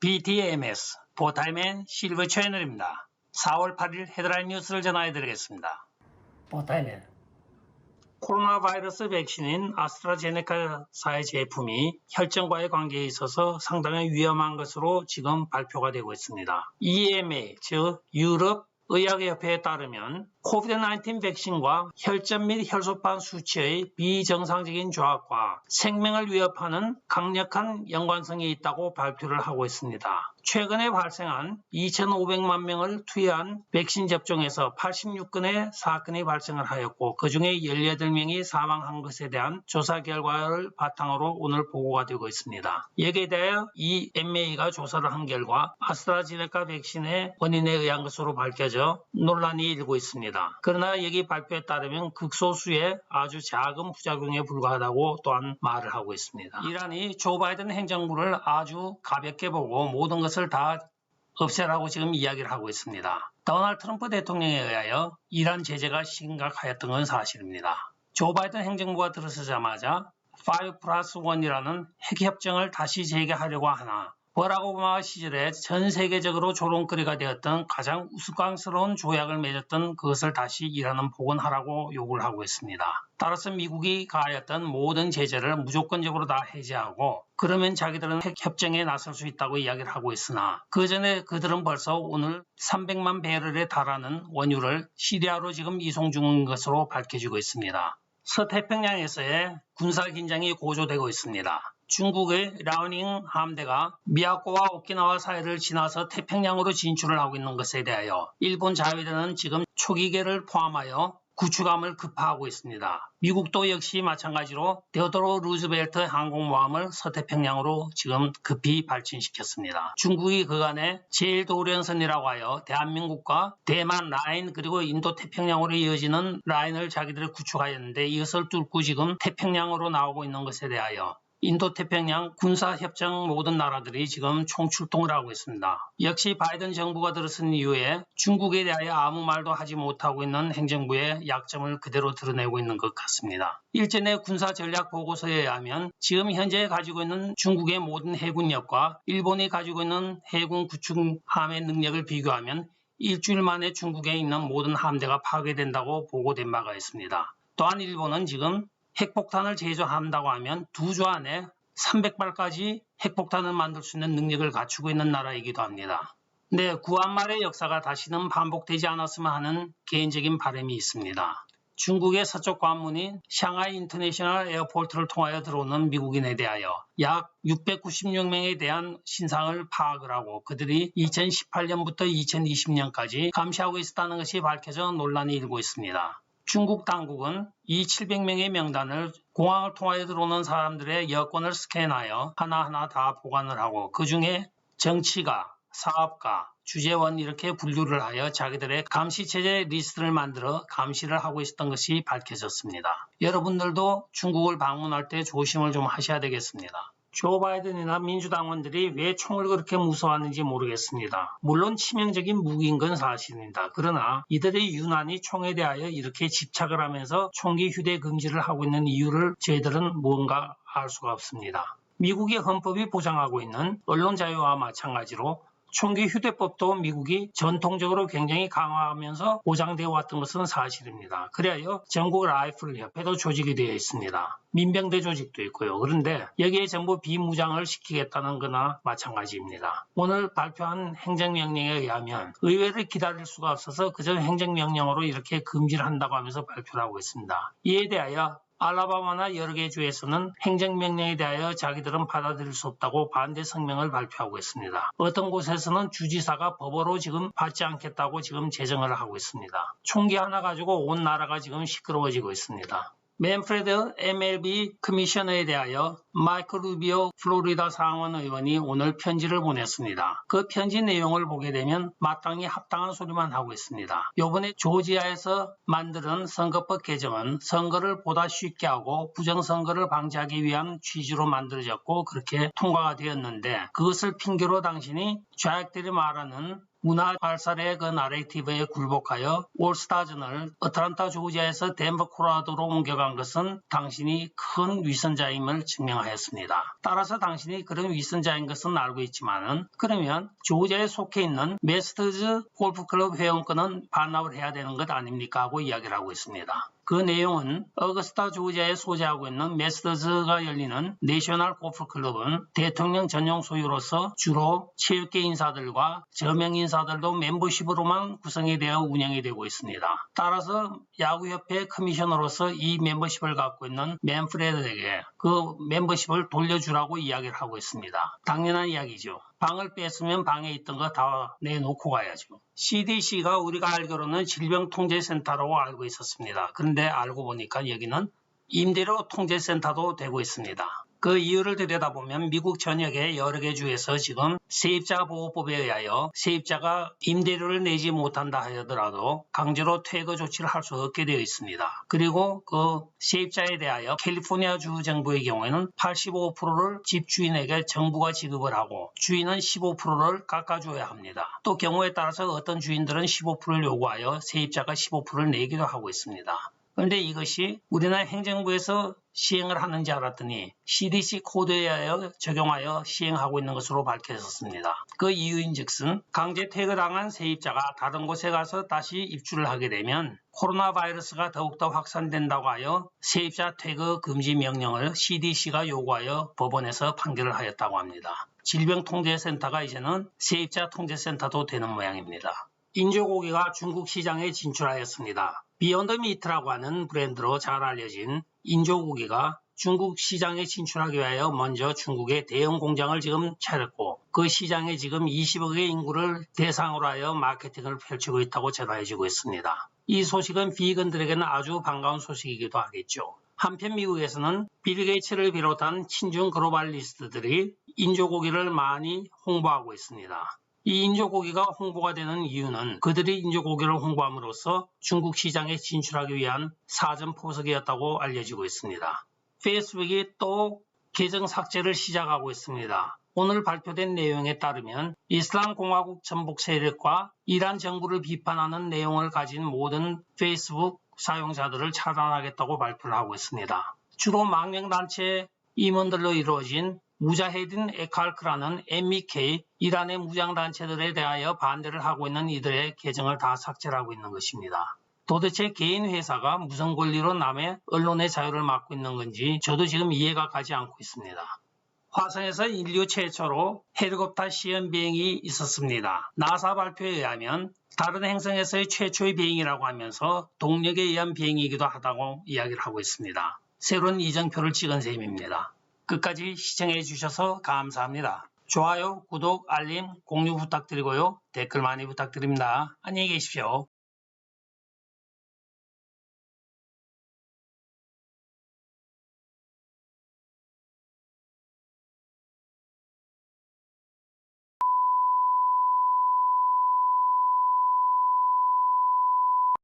BTMS 보타임의 실버 채널입니다. 4월 8일 헤드라인 뉴스를 전해드리겠습니다. 보타임의 코로나 바이러스 백신인 아스트라제네카사의 제품이 혈전과의 관계에 있어서 상당히 위험한 것으로 지금 발표가 되고 있습니다. EMA, 즉 유럽 의학협회에 따르면 코비드-19 백신과 혈전 및 혈소판 수치의 비정상적인 조합과 생명을 위협하는 강력한 연관성이 있다고 발표를 하고 있습니다. 최근에 발생한 2,500만 명을 투여한 백신 접종에서 86건의 사건이 발생을 하였고 그중에 18명이 사망한 것에 대한 조사 결과를 바탕으로 오늘 보고가 되고 있습니다. 여기에 대하여 EMA가 조사를 한 결과 아스트라제네카 백신의 원인에 의한 것으로 밝혀져 논란이 일고 있습니다. 그러나 여기 발표에 따르면 극소수의 아주 작은 부작용에 불과하다고 또한 말을 하고 있습니다. 이란이 조 바이든 행정부를 아주 가볍게 보고 모든 것을 다 없애라고 지금 이야기를 하고 있습니다. 도널드 트럼프 대통령에 의하여 이란 제재가 심각하였던 건 사실입니다. 조 바이든 행정부가 들어서자마자 5+1이라는 핵협정을 다시 재개하려고 하나 버락 오바마 시절에 전 세계적으로 조롱거리가 되었던 가장 우스꽝스러운 조약을 맺었던 그것을 다시 이란은 복원하라고 요구를 하고 있습니다. 따라서 미국이 가하였던 모든 제재를 무조건적으로 다 해제하고 그러면 자기들은 핵협정에 나설 수 있다고 이야기를 하고 있으나 그 전에 그들은 벌써 오늘 300만 배럴에 달하는 원유를 시리아로 지금 이송 중인 것으로 밝혀지고 있습니다. 서태평양에서의 군사 긴장이 고조되고 있습니다. 중국의 라오닝 함대가 미야코와 오키나와 사이를 지나서 태평양으로 진출을 하고 있는 것에 대하여 일본 자위대는 지금 초기계를 포함하여 구축함을 급파하고 있습니다. 미국도 역시 마찬가지로 테오도로 루즈벨트 항공모함을 서태평양으로 지금 급히 발진시켰습니다. 중국이 그간에 제일도련선이라고 하여 대한민국과 대만 라인 그리고 인도 태평양으로 이어지는 라인을 자기들이 구축하였는데 이것을 뚫고 지금 태평양으로 나오고 있는 것에 대하여 인도태평양 군사협정 모든 나라들이 지금 총출동을 하고 있습니다. 역시 바이든 정부가 들어선 이후에 중국에 대하여 아무 말도 하지 못하고 있는 행정부의 약점을 그대로 드러내고 있는 것 같습니다. 일전에 군사전략보고서에 의하면 지금 현재 가지고 있는 중국의 모든 해군력과 일본이 가지고 있는 해군 구축함의 능력을 비교하면 일주일 만에 중국에 있는 모든 함대가 파괴된다고 보고된 바가 있습니다. 또한 일본은 지금 핵폭탄을 제조한다고 하면 2주 안에 300발까지 핵폭탄을 만들 수 있는 능력을 갖추고 있는 나라이기도 합니다. 네, 구한말의 역사가 다시는 반복되지 않았으면 하는 개인적인 바람이 있습니다. 중국의 서쪽 관문인 샹하이 인터내셔널 에어포트를 통하여 들어오는 미국인에 대하여 약 696명에 대한 신상을 파악을 하고 그들이 2018년부터 2020년까지 감시하고 있었다는 것이 밝혀져 논란이 일고 있습니다. 중국 당국은 이 700명의 명단을 공항을 통하여 들어오는 사람들의 여권을 스캔하여 하나하나 다 보관을 하고 그 중에 정치가, 사업가, 주재원 이렇게 분류를 하여 자기들의 감시체제 리스트를 만들어 감시를 하고 있었던 것이 밝혀졌습니다. 여러분들도 중국을 방문할 때 조심을 좀 하셔야 되겠습니다. 조 바이든이나 민주당원들이 왜 총을 그렇게 무서워하는지 모르겠습니다. 물론 치명적인 무기인 건 사실입니다. 그러나 이들이 유난히 총에 대하여 이렇게 집착을 하면서 총기 휴대 금지를 하고 있는 이유를 저희들은 뭔가 알 수가 없습니다. 미국의 헌법이 보장하고 있는 언론 자유와 마찬가지로 총기 휴대법도 미국이 전통적으로 굉장히 강화하면서 보장되어 왔던 것은 사실입니다. 그래야 전국 라이플 협회도 조직이 되어 있습니다. 민병대 조직도 있고요. 그런데 여기에 전부 비무장을 시키겠다는 거나 마찬가지입니다. 오늘 발표한 행정명령에 의하면 의회를 기다릴 수가 없어서 그저 행정명령으로 이렇게 금지를 한다고 하면서 발표를 하고 있습니다. 이에 대하여 알라바마나 여러 개 주에서는 행정명령에 대하여 자기들은 받아들일 수 없다고 반대 성명을 발표하고 있습니다. 어떤 곳에서는 주지사가 법으로 지금 받지 않겠다고 지금 제정을 하고 있습니다. 총기 하나 가지고 온 나라가 지금 시끄러워지고 있습니다. 맨프레드 MLB 커미셔너에 대하여 마이클 루비오 플로리다 상원 의원이 오늘 편지를 보냈습니다. 그 편지 내용을 보게 되면 마땅히 합당한 소리만 하고 있습니다. 이번에 조지아에서 만드는 선거법 개정은 선거를 보다 쉽게 하고 부정선거를 방지하기 위한 취지로 만들어졌고 그렇게 통과가 되었는데 그것을 핑계로 당신이 좌익들이 말하는 문화 발살의 그 나레이티브에 굴복하여 올스타전을 어틀란타 조지아에서 덴버 콜로라도로 옮겨간 것은 당신이 큰 위선자임을 증명하였습니다. 따라서 당신이 그런 위선자인 것은 알고 있지만은 그러면 조지아에 속해 있는 메스터즈 골프클럽 회원권은 반납을 해야 되는 것 아닙니까? 하고 이야기를 하고 있습니다. 그 내용은 어거스타 조지아에 소재하고 있는 메스터즈가 열리는 내셔널 골프클럽은 대통령 전용 소유로서 주로 체육계 인사들과 저명 인사들도 멤버십으로만 구성이 되어 운영이 되고 있습니다. 따라서 야구협회 커미셔너로서 이 멤버십을 갖고 있는 맨프레드에게 그 멤버십을 돌려주라고 이야기를 하고 있습니다. 당연한 이야기죠. 방을 뺐으면 방에 있던 거 다 내놓고 가야죠. CDC가 우리가 알기로는 질병통제센터라고 알고 있었습니다. 그런데 알고 보니까 여기는 임대료 통제센터도 되고 있습니다. 그 이유를 들여다보면 미국 전역의 여러 개 주에서 지금 세입자 보호법에 의하여 세입자가 임대료를 내지 못한다 하더라도 강제로 퇴거 조치를 할 수 없게 되어 있습니다. 그리고 그 세입자에 대하여 캘리포니아 주 정부의 경우에는 85%를 집주인에게 정부가 지급을 하고 주인은 15%를 깎아줘야 합니다. 또 경우에 따라서 어떤 주인들은 15%를 요구하여 세입자가 15%를 내기도 하고 있습니다. 그런데 이것이 우리나라 행정부에서 시행을 하는지 알았더니 CDC 코드에 의하여 적용하여 시행하고 있는 것으로 밝혀졌습니다. 그 이유인즉슨 강제 퇴거당한 세입자가 다른 곳에 가서 다시 입주를 하게 되면 코로나 바이러스가 더욱더 확산된다고 하여 세입자 퇴거 금지 명령을 CDC가 요구하여 법원에서 판결을 하였다고 합니다. 질병통제센터가 이제는 세입자 통제센터도 되는 모양입니다. 인조고기가 중국 시장에 진출하였습니다. 비욘드 미트라고 하는 브랜드로 잘 알려진 인조고기가 중국 시장에 진출하기 위하여 먼저 중국의 대형 공장을 지금 차렸고 그 시장에 지금 20억의 인구를 대상으로 하여 마케팅을 펼치고 있다고 전해지고 있습니다. 이 소식은 비건들에게는 아주 반가운 소식이기도 하겠죠. 한편 미국에서는 빌 게이츠를 비롯한 친중 글로벌리스트들이 인조고기를 많이 홍보하고 있습니다. 이 인조고기가 홍보가 되는 이유는 그들이 인조고기를 홍보함으로써 중국 시장에 진출하기 위한 사전 포석이었다고 알려지고 있습니다. 페이스북이 또 계정 삭제를 시작하고 있습니다. 오늘 발표된 내용에 따르면 이슬람 공화국 전복 세력과 이란 정부를 비판하는 내용을 가진 모든 페이스북 사용자들을 차단하겠다고 발표를 하고 있습니다. 주로 망명단체 임원들로 이루어진 무자헤딘 에칼크라는 MEK 이란의 무장단체들에 대하여 반대를 하고 있는 이들의 계정을 다 삭제를 하고 있는 것입니다. 도대체 개인 회사가 무슨 권리로 남의 언론의 자유를 막고 있는 건지 저도 지금 이해가 가지 않고 있습니다. 화성에서 인류 최초로 헬리콥터 시험 비행이 있었습니다. 나사 발표에 의하면 다른 행성에서의 최초의 비행이라고 하면서 동력에 의한 비행이기도 하다고 이야기를 하고 있습니다. 새로운 이정표를 찍은 셈입니다. 끝까지 시청해 주셔서 감사합니다. 좋아요, 구독, 알림, 공유 부탁드리고요. 댓글 많이 부탁드립니다. 안녕히 계십시오.